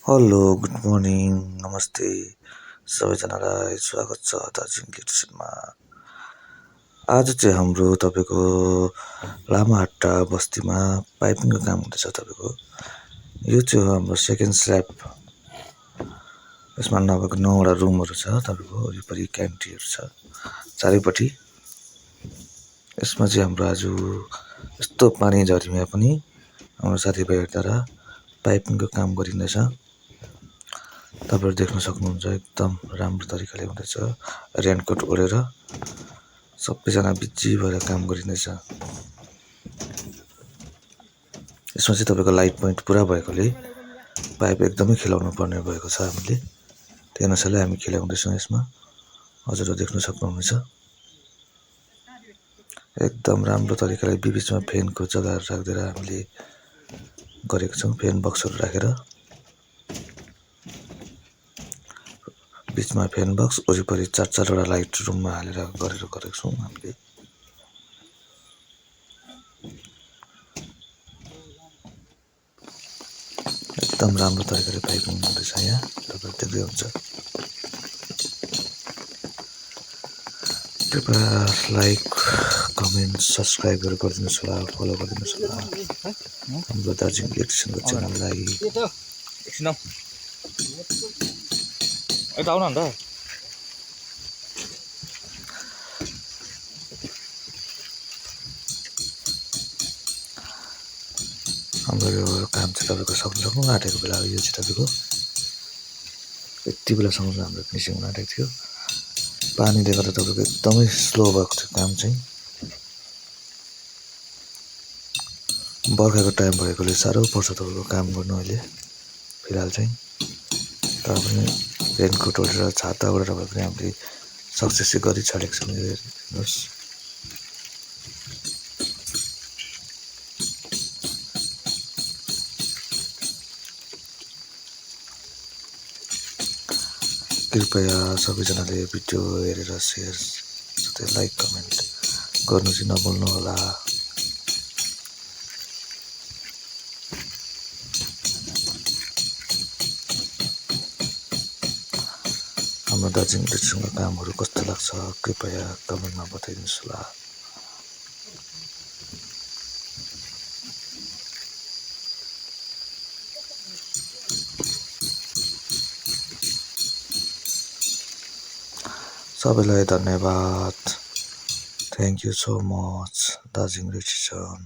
Hello good morning नमस्ते सबैजनालाई स्वागत छ दार्जिलिङ इलेक्ट्रिसियनमा। आज चाहिँ हाम्रो तपाईँको लामाहट्टा बस्तीमा पाइपिङको काम हुँदैछ। तपाईँको यो चाहिँ हो हाम्रो सेकेन्ड स्ल्याब। यसमा नभएको 9वटा रुमहरू छ। तपाईँको वरिपरि क्यान्टिनहरू छ चारैपट्टि। यसमा चाहिँ हाम्रो आज यस्तो पानी झरीमा पनि हाम्रो साथीभाइहरूद्वारा पाइपिङको काम गरिँदैछ। तपाईँहरू देख्न सक्नुहुन्छ एकदम राम्रो तरिकाले हुँदैछ। रेनकोट ओढेर सबैजना बिजी भएर काम गरिँदैछ। यसमा चाहिँ तपाईँको लाइट पोइन्ट पुरा भएकोले पाइप एकदमै खिलाउनु पर्ने भएको छ। हामीले त्यही अनुसारले हामी खिलाउँदैछौँ। यसमा हजुरहरू देख्न सक्नुहुनेछ एकदम राम्रो तरिकाले बिचमा फ्यानको जग्गाहरू राखिदिएर हामीले गरेको छौँ। फ्यान बक्सहरू राखेर बिचमा फ्यान बक्स वरिपरि 4-4वटा लाइट रुममा हालेर गरेको छौँ हामीले। एकदम राम्रो तरिकाले पाइपिङ हुँदैछ। यहाँ तपाईँहरू देख्दै हुन्छ। कृपया लाइक कमेन्ट सब्सक्राइबहरू गरिदिनुहोस् होला, फलो गरिदिनुहोस् होला हाम्रो दार्जिलिङ इलेक्ट्रिसियनको च्यानललाई। हाम्रो यो काम चाहिँ तपाईँको सक्नु आँटेको बेला यो चाहिँ तपाईँको यति बेलासम्म हाम्रो फिनिसिङ हुन आँटेको थियो। पानीले गर्दा तपाईँको एकदमै स्लो भएको थियो काम चाहिँ। बर्खाको टाइम भएकोले साह्रो पर्छ तपाईँको काम गर्नु अहिले फिलहाल चाहिँ। तर पनि रेनकोट ओढेर छाता ओढेर भए पनि हामीले सक्सेस चाहिँ गरिछाडेको छौँ। यो हेर्नुहोस्। कृपया सबैजनाले भिडियो हेरेर सेयर साथै लाइक कमेन्ट गर्नु चाहिँ नभुल्नु होला। हाम्रो दार्जिलिङ इलेक्ट्रिसियनको कामहरू कस्तो लाग्छ कृपया कमेन्टमा बताइदिनुहोस् होला। सबैलाई धन्यवाद। Thank you so much Darjeeling electrician.